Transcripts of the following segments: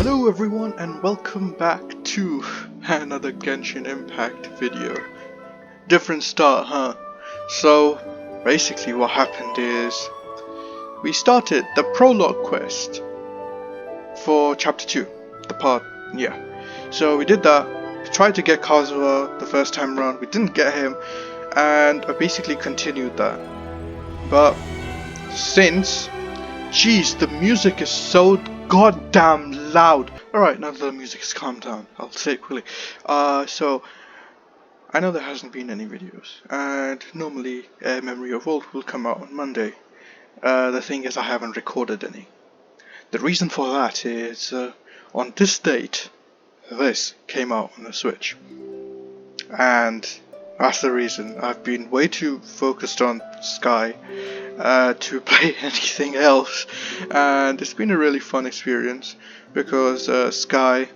Hello everyone and welcome back to another Genshin Impact video. Different start, huh? So basically what happened is we started the prologue quest for chapter 2, So we did that, we tried to get Kazuha the first time around, we didn't get him, and I basically continued that. But since, jeez, the music is so goddamn loud. Alright, now that the music has calmed down, I'll say it quickly. So I know there hasn't been any videos, and normally Memory of Old will come out on Monday. The thing is, I haven't recorded any. The reason for that is, on this date, this came out on the Switch. And that's the reason. I've been way too focused on Sky to play anything else, and it's been a really fun experience because Sky,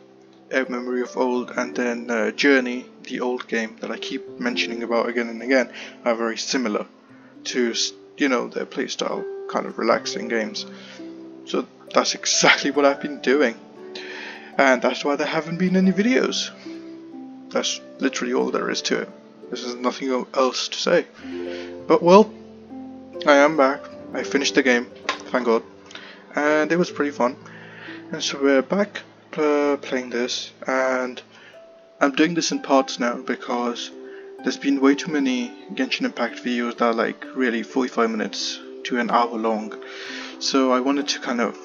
Memory of Old, and then Journey, the old game that I keep mentioning about again and again, are very similar to, you know, their playstyle, kind of relaxing games. So that's exactly what I've been doing, and that's why there haven't been any videos. That's literally all there is to it. There's nothing else to say. But well, I am back. I finished the game, thank God, and it was pretty fun. And so we're back playing this, and I'm doing this in parts now because there's been way too many Genshin Impact videos that are like really 45 minutes to an hour long. So I wanted to kind of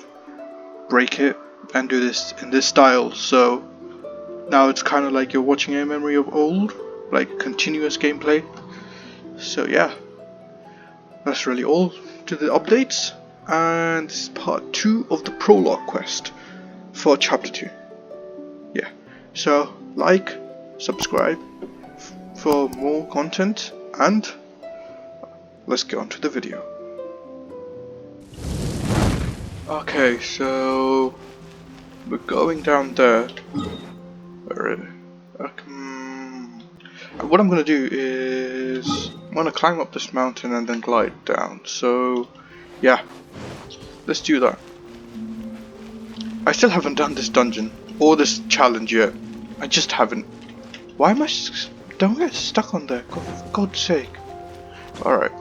break it and do this in this style. So now it's kind of like you're watching a Memory of Old, like continuous gameplay. So yeah, that's really all to the updates, and this is part 2 of the prologue quest for chapter 2. Yeah, so like, subscribe for more content, and let's get on to the video. Okay, so we're going down there. What I'm gonna do is I'm gonna climb up this mountain and then glide down. So yeah, let's do that. I still haven't done this dungeon or this challenge yet. I just haven't. Why am I? Don't get stuck on there, for God's sake. Alright.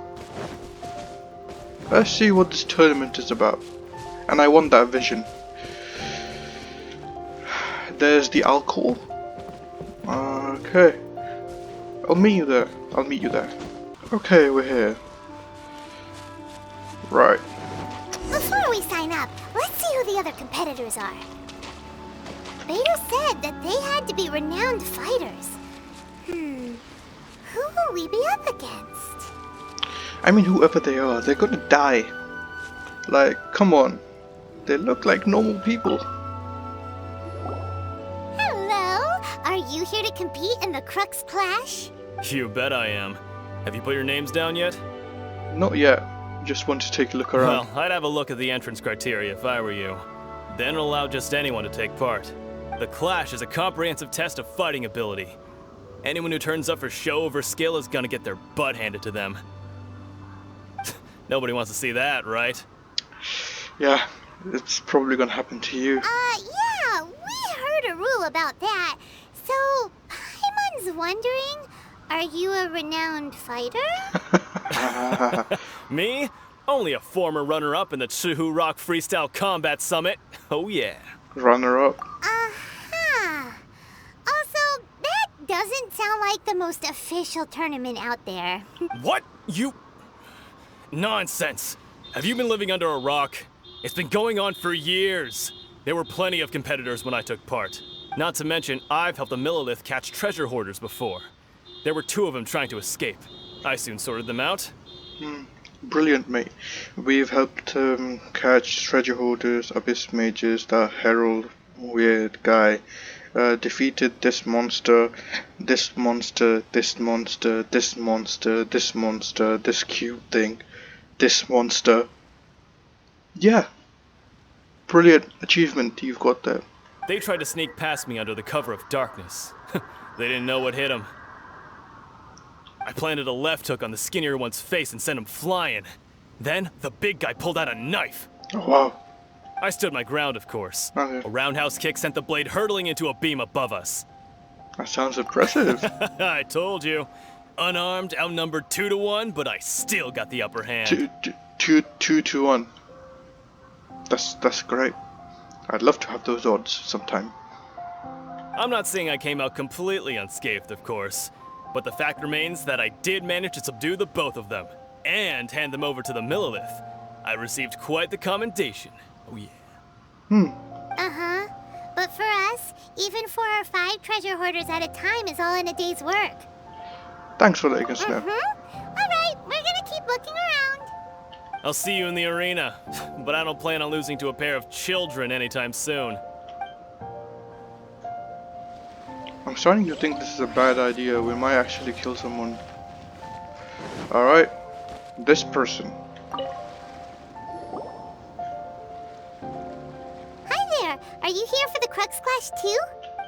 Let's see what this tournament is about. And I want that vision. There's the alcohol. Okay. I'll meet you there. Okay, we're here. Right. Before we sign up, let's see who the other competitors are. Beidou said that they had to be renowned fighters. Who will we be up against? I mean, whoever they are, they're gonna die. Like, come on. They look like normal people. Hello! Are you here to compete in the Crux Clash? You bet I am. Have you put your names down yet? Not yet. Just want to take a look around. Well, I'd have a look at the entrance criteria if I were you. Then allow just anyone to take part. The Clash is a comprehensive test of fighting ability. Anyone who turns up for show over skill is gonna get their butt handed to them. Nobody wants to see that, right? Yeah, it's probably gonna happen to you. Yeah, we heard a rule about that. So, Paimon's wondering, are you a renowned fighter? Me? Only a former runner-up in the Chihu Rock Freestyle Combat Summit. Oh yeah. Runner-up. Also, that doesn't sound like the most official tournament out there. What? You... Nonsense. Have you been living under a rock? It's been going on for years. There were plenty of competitors when I took part. Not to mention, I've helped the Millilith catch treasure hoarders before. There were 2 of them trying to escape. I soon sorted them out. Brilliant, mate. We've helped catch treasure hoarders, abyss mages, the herald weird guy, defeated this monster, this monster, this monster, this monster, this monster, this cute thing, this monster. Yeah. Brilliant achievement you've got there. They tried to sneak past me under the cover of darkness. They didn't know what hit them. I planted a left hook on the skinnier one's face and sent him flying. Then, the big guy pulled out a knife. Oh, wow. I stood my ground, of course. Okay. A roundhouse kick sent the blade hurtling into a beam above us. That sounds impressive. I told you. Unarmed, outnumbered 2 to 1, but I still got the upper hand. Two to one. That's great. I'd love to have those odds sometime. I'm not saying I came out completely unscathed, of course, but the fact remains that I did manage to subdue the both of them, and hand them over to the Millilith. I received quite the commendation. Oh yeah. Uh-huh. But for us, even 4 or 5 treasure hoarders at a time is all in a day's work. Thanks for letting us know. Alright, we're gonna keep looking around. I'll see you in the arena, but I don't plan on losing to a pair of children anytime soon. I'm starting to think this is a bad idea. We might actually kill someone. Alright. This person. Hi there! Are you here for the Crux Clash too?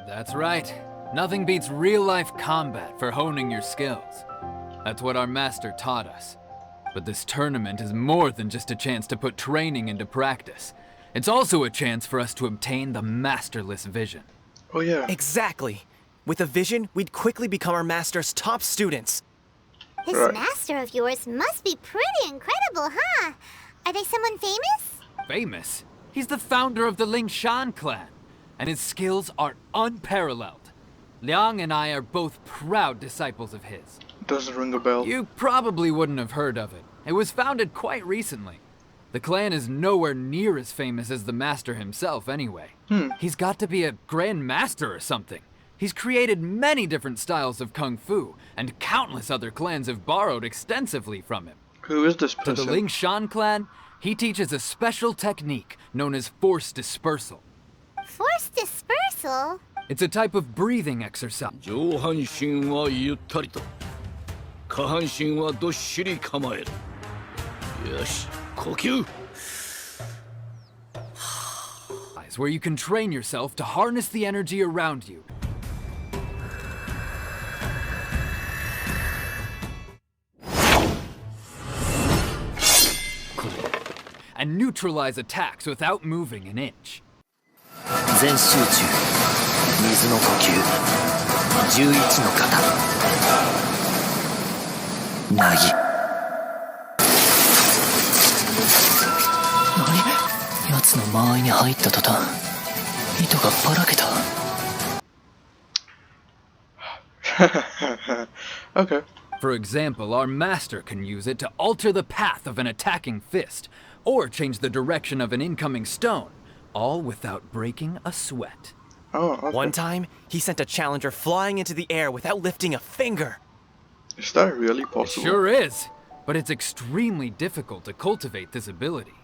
That's right. Nothing beats real-life combat for honing your skills. That's what our master taught us. But this tournament is more than just a chance to put training into practice. It's also a chance for us to obtain the masterless vision. Oh yeah. Exactly. With a vision, we'd quickly become our master's top students. This Right. master of yours must be pretty incredible, huh? Are they someone famous? Famous? He's the founder of the Lingshan clan, and his skills are unparalleled. Liang and I are both proud disciples of his. Doesn't ring a bell. You probably wouldn't have heard of it. It was founded quite recently. The clan is nowhere near as famous as the master himself anyway. He's got to be a grand master or something. He's created many different styles of kung fu, and countless other clans have borrowed extensively from him. Who is this To the person? Lingshan clan, he teaches a special technique known as force dispersal. Force dispersal? It's a type of breathing exercise. 上半身はゆったりと下半身はどっしり構えるよし呼吸 Where you can train yourself to harness the energy around you. And neutralize attacks without moving an inch. 全集中水の呼吸11の型なぎ何奴の間合いに入った途端糸がばらけた Okay. For example, our master can use it to alter the path of an attacking fist, or change the direction of an incoming stone, all without breaking a sweat. Oh, okay. One time, he sent a challenger flying into the air without lifting a finger. Is that really possible? Sure is, but it's extremely difficult to cultivate this ability.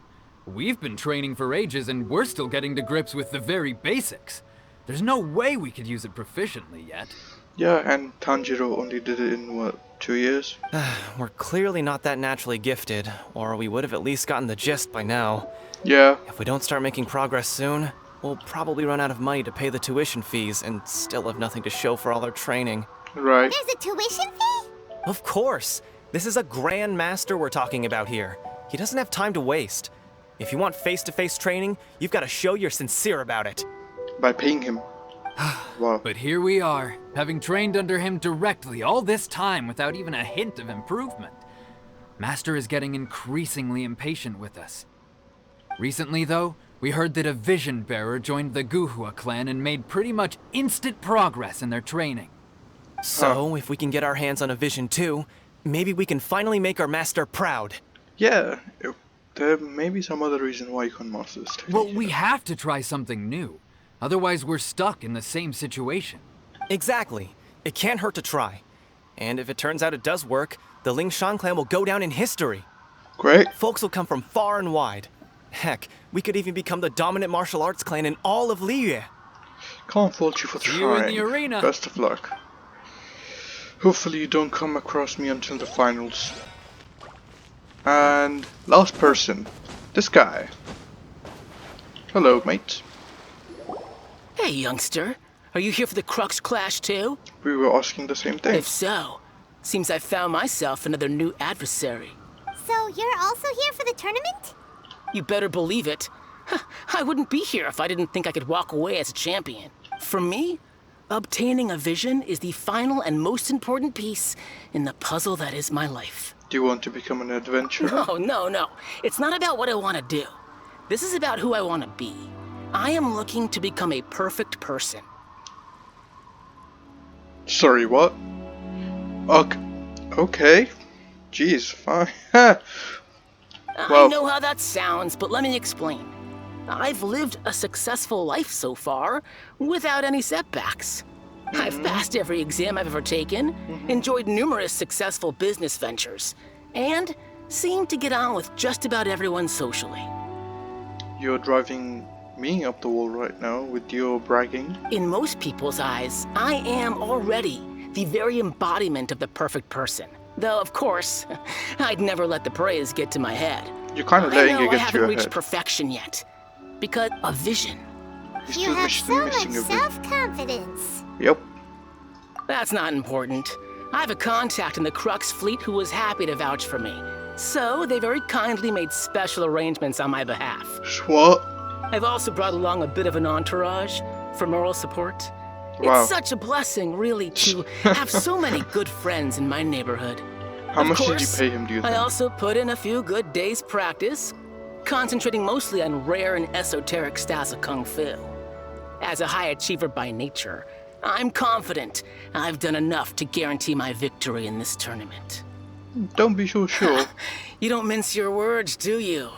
We've been training for ages and we're still getting to grips with the very basics. There's no way we could use it proficiently yet. Yeah, and Tanjiro only did it in, what, 2 years? We're clearly not that naturally gifted, or we would have at least gotten the gist by now. Yeah. If we don't start making progress soon, we'll probably run out of money to pay the tuition fees and still have nothing to show for all our training. Right. There's a tuition fee? Of course! This is a grand master we're talking about here. He doesn't have time to waste. If you want face-to-face training, you've got to show you're sincere about it. By paying him. Wow. But here we are, having trained under him directly all this time without even a hint of improvement. Master is getting increasingly impatient with us. Recently, though, we heard that a vision bearer joined the Guhua clan and made pretty much instant progress in their training. So, if we can get our hands on a vision too, maybe we can finally make our master proud. Yeah. There may be some other reason why you can't master this technique. Well, we have to try something new. Otherwise, we're stuck in the same situation. Exactly. It can't hurt to try. And if it turns out it does work, the Lingshan clan will go down in history. Great. Folks will come from far and wide. Heck, we could even become the dominant martial arts clan in all of Liyue. Can't fault you for See you in trying. the arena. Best of luck. Hopefully you don't come across me until the finals. And last person. This guy. Hello, mate. Hey, youngster. Are you here for the Crux Clash too? We were asking the same thing. If so, seems I found myself another new adversary. So you're also here for the tournament? You better believe it. I wouldn't be here if I didn't think I could walk away as a champion. For me, obtaining a vision is the final and most important piece in the puzzle that is my life. Do you want to become an adventurer? No. It's not about what I want to do. This is about who I want to be. I am looking to become a perfect person. Sorry, what? Okay. Jeez, fine. I know how that sounds, but let me explain. I've lived a successful life so far, without any setbacks. I've passed every exam I've ever taken, enjoyed numerous successful business ventures, and seem to get on with just about everyone socially. You're driving me up the wall right now with your bragging. In most people's eyes, I am already the very embodiment of the perfect person. Though, of course, I'd never let the praise get to my head. You're kind of letting it I get to haven't your reached head. perfection yet, because a vision. You're You have still so much missing a bit. self-confidence. Yep. That's not important. I have a contact in the Crux fleet who was happy to vouch for me. So they very kindly made special arrangements on my behalf. What? I've also brought along a bit of an entourage for moral support. Wow. It's such a blessing, really, to have so many good friends in my neighborhood. How Of much did you course, pay him, do you think? I also put in a few good days' practice, concentrating mostly on rare and esoteric styles of Kung Fu. As a high achiever by nature, I'm confident I've done enough to guarantee my victory in this tournament. Don't be so sure. You don't mince your words, do you?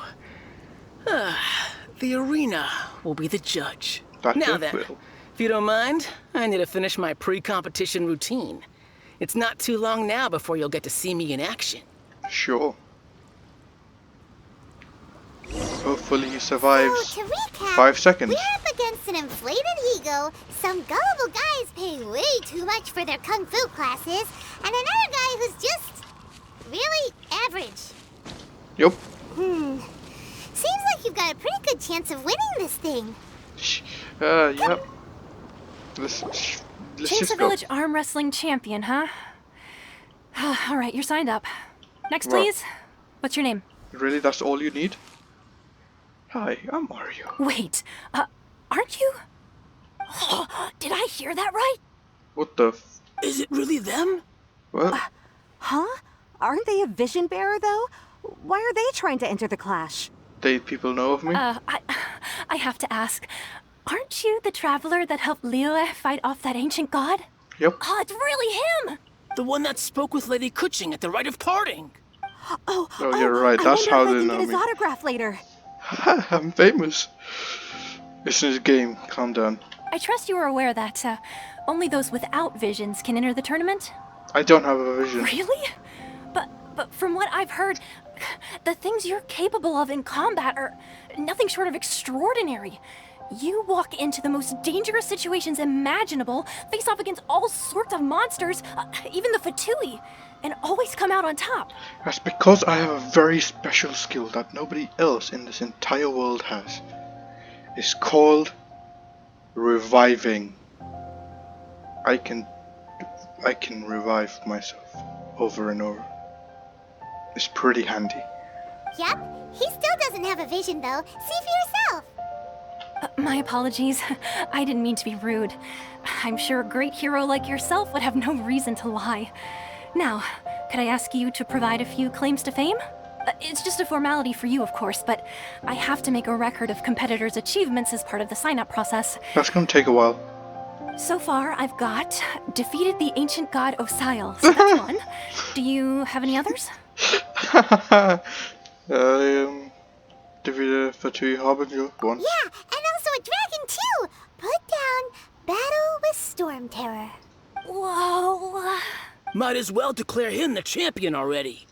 The arena will be the judge. That Now it then, will. if you don't mind, I need to finish my pre-competition routine. It's not too long now before you'll get to see me in action. Sure. Hopefully he survives So, to recap, 5 seconds. we're up against an inflated ego, some gullible guys paying way too much for their kung fu classes, and another guy who's just really average. Yep. Seems like you've got a pretty good chance of winning this thing. Yep. Let's Chainsaw just go. Village arm wrestling champion, huh? All right, you're signed up. Next, Well- please. What's your name? Really, that's all you need? Hi, I'm Mario. Wait, aren't you? Did I hear that right? What the Is it really them? what? Huh? Aren't they a vision bearer, though? Why are they trying to enter the clash? People know of me? I have to ask. Aren't you the traveler that helped Liyue fight off that ancient god? Yep. Oh, it's really him! The one that spoke with Lady Kuching at the rite of parting. Oh, you're right. I That's wonder how if I they can know get his me. autograph later. I'm famous. It's in his game. Calm down. I trust you are aware that only those without visions can enter the tournament? I don't have a vision. Really? But from what I've heard, the things you're capable of in combat are nothing short of extraordinary. You walk into the most dangerous situations imaginable, face off against all sorts of monsters, even the Fatui, and always come out on top. That's because I have a very special skill that nobody else in this entire world has. It's called reviving. I can revive myself over and over. It's pretty handy. Yep, he still doesn't have a vision though. See for yourself. My apologies. I didn't mean to be rude. I'm sure a great hero like yourself would have no reason to lie. Now, could I ask you to provide a few claims to fame? It's just a formality for you, of course, but I have to make a record of competitors' achievements as part of the sign-up process. That's gonna take a while. So far, I've got defeated the ancient god Osile, so that's one. Do you have any others? Defeated Fatui Harbinger once. Yeah, and also a dragon too. Put down Battle with Storm Terror. Whoa. Might as well declare him the champion already.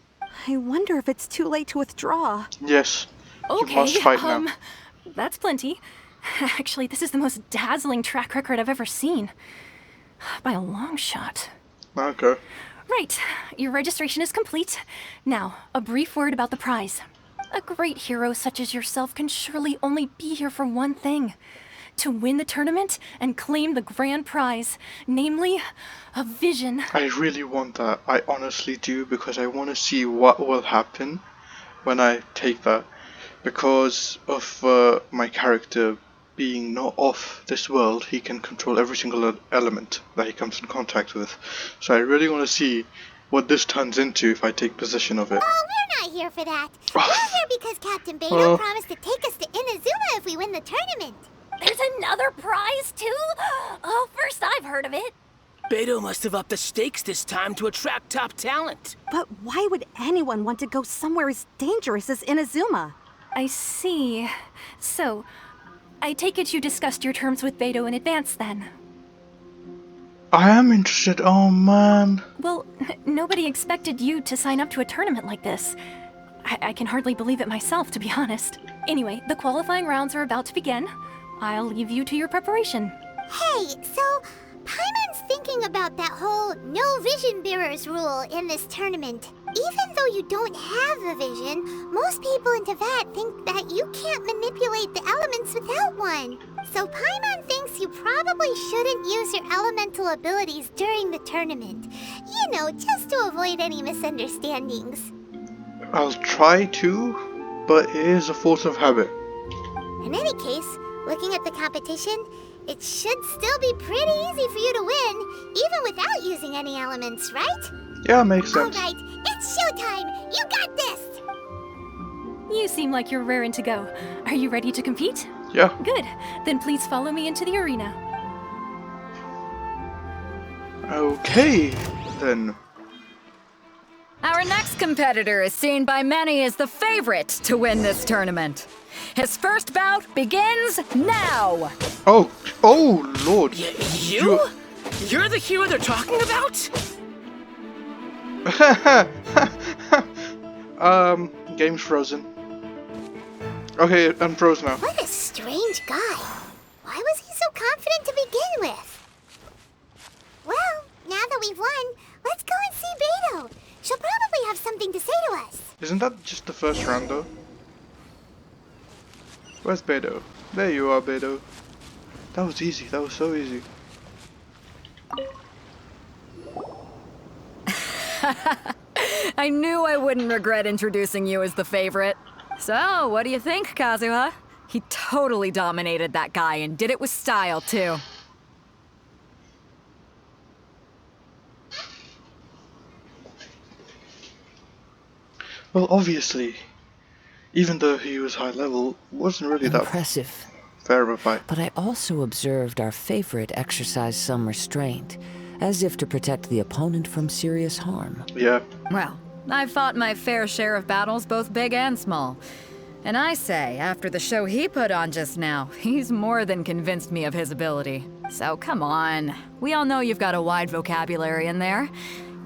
I wonder if it's too late to withdraw. Yes. Okay, You must fight now. That's plenty. Actually, this is the most dazzling track record I've ever seen. By a long shot. Okay. Right, your registration is complete. Now, a brief word about the prize. A great hero such as yourself can surely only be here for one thing. To win the tournament and claim the grand prize, namely, a vision. I really want that. I honestly do, because I want to see what will happen when I take that. because of my character being not of this world, he can control every single element that he comes in contact with. So I really want to see what this turns into if I take possession of it. Oh, we're not here for that. We're here because Captain Beto promised to take us to Inazuma if we win the tournament. There's another prize, too? Oh, first I've heard of it. Beto must have upped the stakes this time to attract top talent. But why would anyone want to go somewhere as dangerous as Inazuma? I see. So, I take it you discussed your terms with Beto in advance, then? I am interested. Oh man. Well, nobody expected you to sign up to a tournament like this. I can hardly believe it myself, to be honest. Anyway, the qualifying rounds are about to begin. I'll leave you to your preparation. Hey, so Paimon's thinking about that whole no vision bearers rule in this tournament. Even though you don't have a vision, most people in Teyvat think that you can't manipulate the elements without one. So Paimon thinks you probably shouldn't use your elemental abilities during the tournament. You know, just to avoid any misunderstandings. I'll try to, but it is a force of habit. In any case, looking at the competition, it should still be pretty easy for you to win, even without using any elements, right? Yeah, makes sense. Alright, it's showtime! You got this! You seem like you're raring to go. Are you ready to compete? Yeah. Good. Then please follow me into the arena. Okay, then. Our next competitor is seen by many as the favorite to win this tournament. His first bout begins now! Oh Lord. You're the hero they're talking about? Game's frozen. Okay, unfroze now. What a strange guy. Why was he so confident to begin with? Well, now that we've won, let's go and see Beto. She'll probably have something to say to us. Isn't that just the first round though? Where's Beto? There you are, Beto. That was easy. That was so easy. I knew I wouldn't regret introducing you as the favorite. So, what do you think, Kazuha? He totally dominated that guy and did it with style, too. Well, obviously, even though he was high level, wasn't really that impressive. Fair of a fight. But I also observed our favorite exercise some restraint, as if to protect the opponent from serious harm. Yeah. Well, I've fought my fair share of battles, both big and small. And I say, after the show he put on just now, he's more than convinced me of his ability. So come on. We all know you've got a wide vocabulary in there.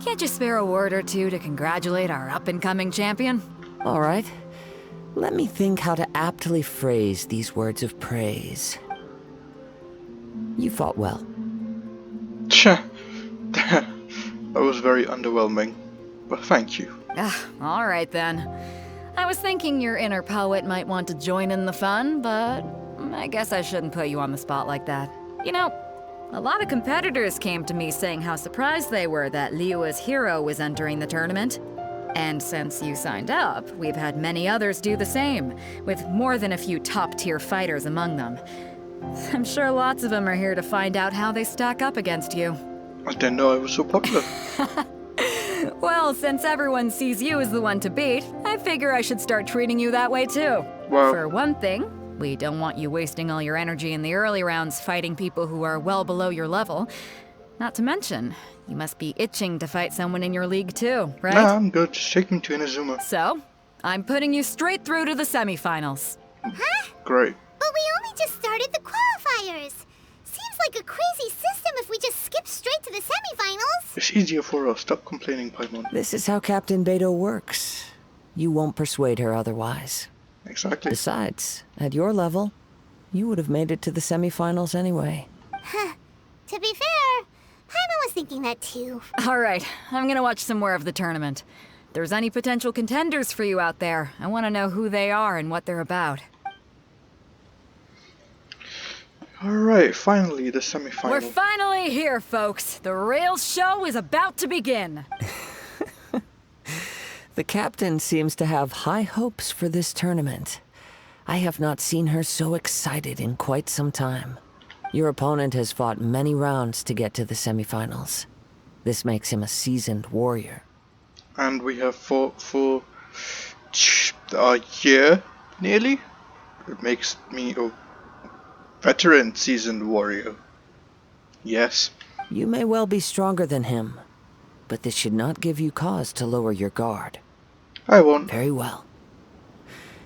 Can't you spare a word or two to congratulate our up-and-coming champion? All right. Let me think how to aptly phrase these words of praise. You fought well. That was very underwhelming, but thank you. All right then. I was thinking your inner poet might want to join in the fun, but I guess I shouldn't put you on the spot like that. You know, a lot of competitors came to me saying how surprised they were that Liyue's hero was entering the tournament. And since you signed up, we've had many others do the same, with more than a few top-tier fighters among them. I'm sure lots of them are here to find out how they stack up against you. I didn't know I was so popular. Well, since everyone sees you as the one to beat, I figure I should start treating you that way too. Well, for one thing, we don't want you wasting all your energy in the early rounds fighting people who are well below your level. Not to mention, you must be itching to fight someone in your league too, right? Nah, I'm good. Just take me to Inazuma. So, I'm putting you straight through to the semifinals. Huh? Great. But we only just started the qualifiers. Seems like a crazy system if we just skip straight to the semifinals. It's easier for us. Stop complaining, Paimon. This is how Captain Beto works. You won't persuade her otherwise. Exactly. Besides, at your level, you would have made it to the semifinals anyway. Huh. To be fair, Paimon was thinking that too. All right, I'm gonna watch some more of the tournament. If there's any potential contenders for you out there, I want to know who they are and what they're about. Alright, finally the semi-final. We're finally here, folks. The real show is about to begin. The captain seems to have high hopes for this tournament. I have not seen her so excited in quite some time. Your opponent has fought many rounds to get to the semifinals. This makes him a seasoned warrior. And we have fought for a year, nearly? It makes me a veteran seasoned warrior. Yes. You may well be stronger than him, but this should not give you cause to lower your guard. I won't. Very well.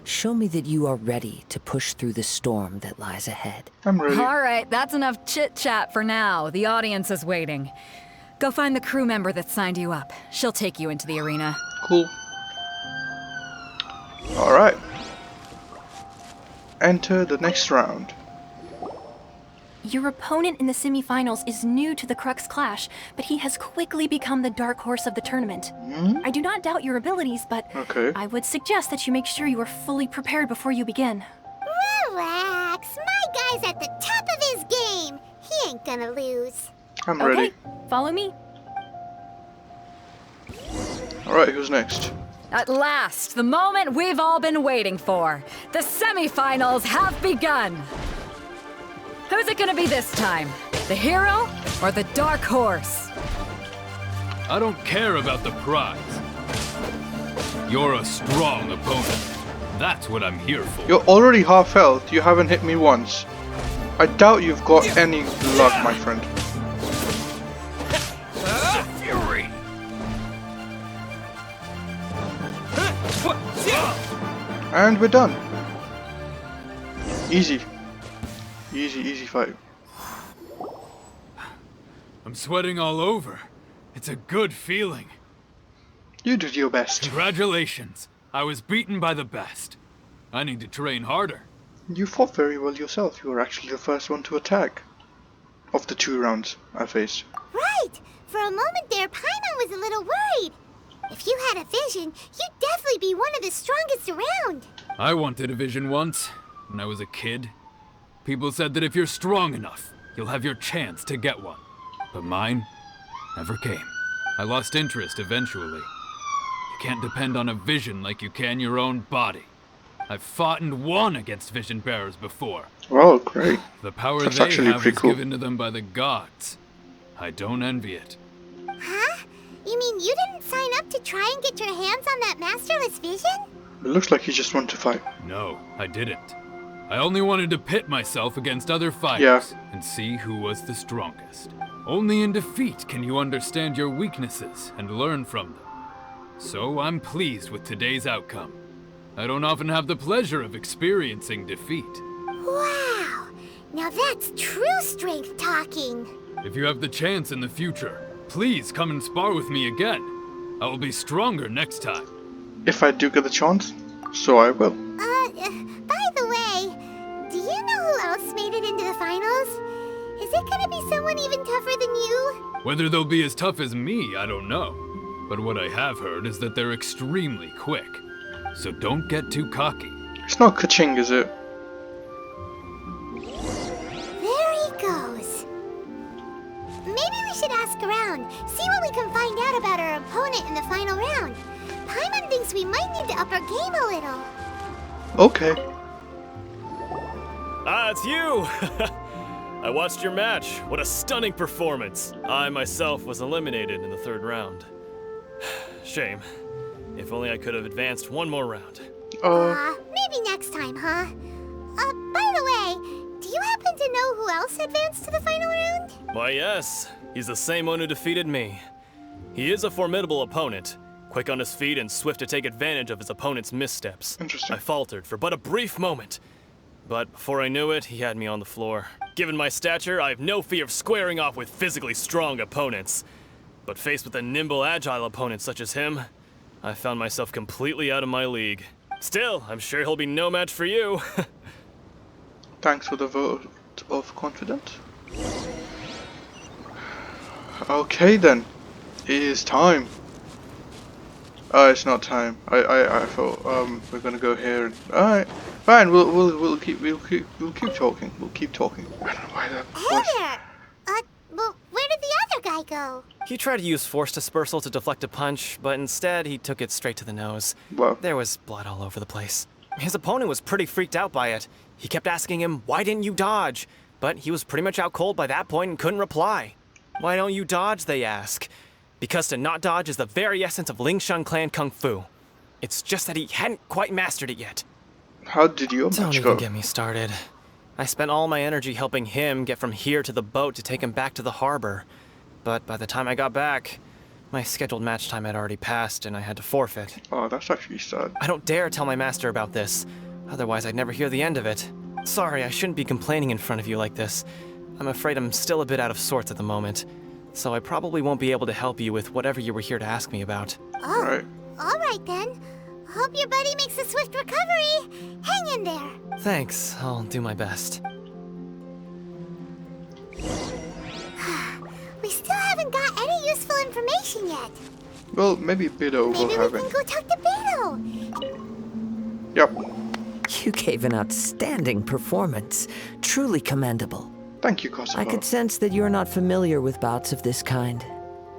Show me that you are ready to push through the storm that lies ahead. I'm ready. All right, that's enough chit-chat for now. The audience is waiting. Go find the crew member that signed you up. She'll take you into the arena. Cool. Alright. Enter the next round. Your opponent in the semifinals is new to the Crux Clash, but he has quickly become the dark horse of the tournament. I do not doubt your abilities, but I would suggest that you make sure you are fully prepared before you begin. Relax. My guy's at the top of his game. He ain't gonna lose. I'm ready. Okay, follow me. Alright, who's next? At last, the moment we've all been waiting for. The semifinals have begun. Who's it gonna be this time? The hero or the dark horse? I don't care about the prize. You're a strong opponent. That's what I'm here for. You're already half health. You haven't hit me once. I doubt you've got any luck, my friend. Fury. And we're done. Easy. Easy fight. I'm sweating all over. It's a good feeling. You did your best. Congratulations. I was beaten by the best. I need to train harder. You fought very well yourself. You were actually the first one to attack. Of the 2 rounds I faced. Right! For a moment there, Paimon was a little worried. If you had a vision, you'd definitely be one of the strongest around. I wanted a vision once, when I was a kid. People said that if you're strong enough, you'll have your chance to get one. But mine never came. I lost interest eventually. You can't depend on a vision like you can your own body. I've fought and won against vision bearers before. Oh, great. The power That's they actually have pretty is cool. given to them by the gods. I don't envy it. Huh? You mean you didn't sign up to try and get your hands on that masterless vision? It looks like you just want to fight. No, I didn't. I only wanted to pit myself against other fighters and see who was the strongest. Only in defeat can you understand your weaknesses and learn from them. So I'm pleased with today's outcome. I don't often have the pleasure of experiencing defeat. Wow! Now that's true strength talking. If you have the chance in the future, please come and spar with me again. I will be stronger next time. If I do get the chance, so I will. By the way, do you know who else made it into the finals? Is it gonna be someone even tougher than you? Whether they'll be as tough as me, I don't know. But what I have heard is that they're extremely quick. So don't get too cocky. It's not Kaching, is it? There he goes. Maybe we should ask around, see what we can find out about our opponent in the final round. Paimon thinks we might need to up our game a little. Okay. Ah, it's you! I watched your match. What a stunning performance. I myself was eliminated in the 3rd round. Shame. If only I could have advanced one more round. Maybe next time, huh? By the way, do you happen to know who else advanced to the final round? Why, yes. He's the same one who defeated me. He is a formidable opponent, quick on his feet and swift to take advantage of his opponent's missteps. Interesting. I faltered for but a brief moment. But before I knew it, he had me on the floor. Given my stature, I have no fear of squaring off with physically strong opponents. But faced with a nimble, agile opponent such as him, I found myself completely out of my league. Still, I'm sure he'll be no match for you. Thanks for the vote of confidence. Okay then. It is time. It's not time. I thought we're gonna go here. And, alright, fine. We'll keep talking. We'll keep talking. I don't know why that. Hey there. Well, where did the other guy go? He tried to use force dispersal to deflect a punch, but instead he took it straight to the nose. Well, there was blood all over the place. His opponent was pretty freaked out by it. He kept asking him, why didn't you dodge? But he was pretty much out cold by that point and couldn't reply. Why don't you dodge, they ask. Because to not dodge is the very essence of Lingshan clan kung fu. It's just that he hadn't quite mastered it yet. How did your Don't match even go? get me started. I spent all my energy helping him get from here to the boat to take him back to the harbor. But by the time I got back, my scheduled match time had already passed and I had to forfeit. Oh, that's actually sad. I don't dare tell my master about this, otherwise I'd never hear the end of it. Sorry, I shouldn't be complaining in front of you like this. I'm afraid I'm still a bit out of sorts at the moment, so I probably won't be able to help you with whatever you were here to ask me about. Oh, Right. all right then. Hope your buddy makes a swift recovery. Hang in there. Thanks, I'll do my best. We still haven't got any useful information yet. Well, maybe Bido will Maybe we have can it. go talk to Beto. Yep. You gave an outstanding performance. Truly commendable. Thank you, Kosovo. I could sense that you're not familiar with bouts of this kind.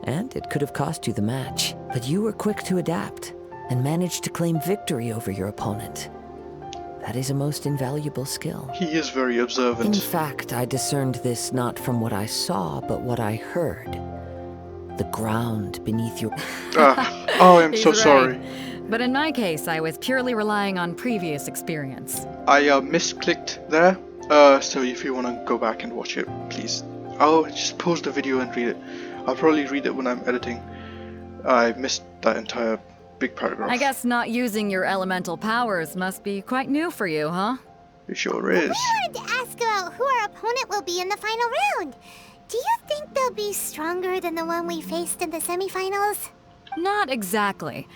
And it could have cost you the match. But you were quick to adapt and managed to claim victory over your opponent. That is a most invaluable skill. He is very In observant. fact, I discerned this not from what I saw, but what I heard. The ground beneath your... Oh, I'm so He's sorry. right. But in my case, I was purely relying on previous experience. I misclicked there. So if you want to go back and watch it, please. I'll just pause the video and read it. I'll probably read it when I'm editing. I missed that entire big paragraph. I guess not using your elemental powers must be quite new for you, huh? It sure is. We wanted to ask about who our opponent will be in the final round. Do you think they'll be stronger than the one we faced in the semifinals? Not exactly.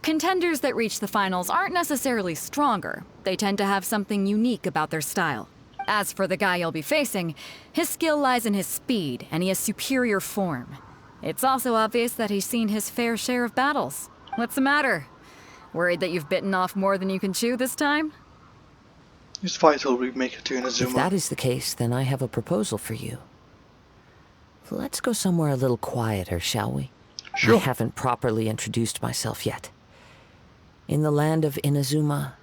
Contenders that reach the finals aren't necessarily stronger. They tend to have something unique about their style. As for the guy you'll be facing, his skill lies in his speed, and he has superior form. It's also obvious that he's seen his fair share of battles. What's the matter? Worried that you've bitten off more than you can chew this time? It's vital we make it to If Inazuma. that is the case, then I have a proposal for you. Let's go somewhere a little quieter, shall we? Sure. I haven't properly introduced myself yet. In the land of Inazuma,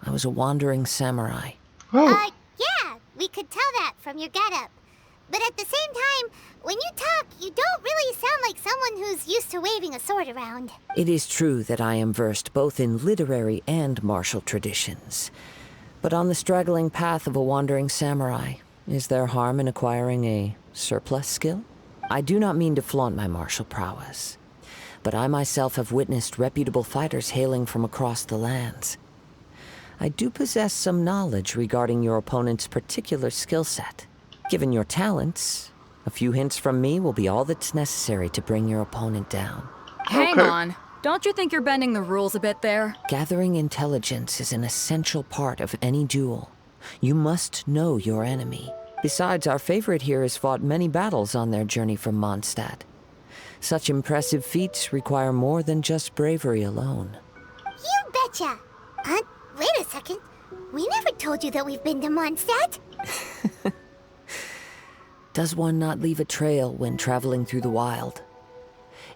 I was a wandering samurai. Oh, Yeah, we could tell that from your getup. But at the same time, when you talk, you don't really sound like someone who's used to waving a sword around. It is true that I am versed both in literary and martial traditions. But on the straggling path of a wandering samurai, is there harm in acquiring a surplus skill? I do not mean to flaunt my martial prowess, but I myself have witnessed reputable fighters hailing from across the lands. I do possess some knowledge regarding your opponent's particular skill set. Given your talents, a few hints from me will be all that's necessary to bring your opponent down. Hang Okay. on. Don't you think you're bending the rules a bit there? Gathering intelligence is an essential part of any duel. You must know your enemy. Besides, our favorite here has fought many battles on their journey from Mondstadt. Such impressive feats require more than just bravery alone. You betcha. Wait a second. We never told you that we've been to Mondstadt. Does one not leave a trail when traveling through the wild?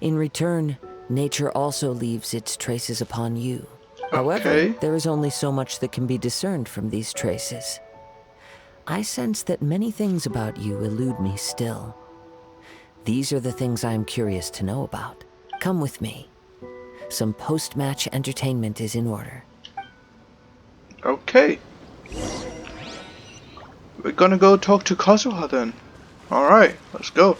In return, nature also leaves its traces upon you. However, Okay. there is only so much that can be discerned from these traces. I sense that many things about you elude me still. These are the things I am curious to know about. Come with me. Some post-match entertainment is in order. okay. We're gonna go talk to Kazuha then. Alright, let's go.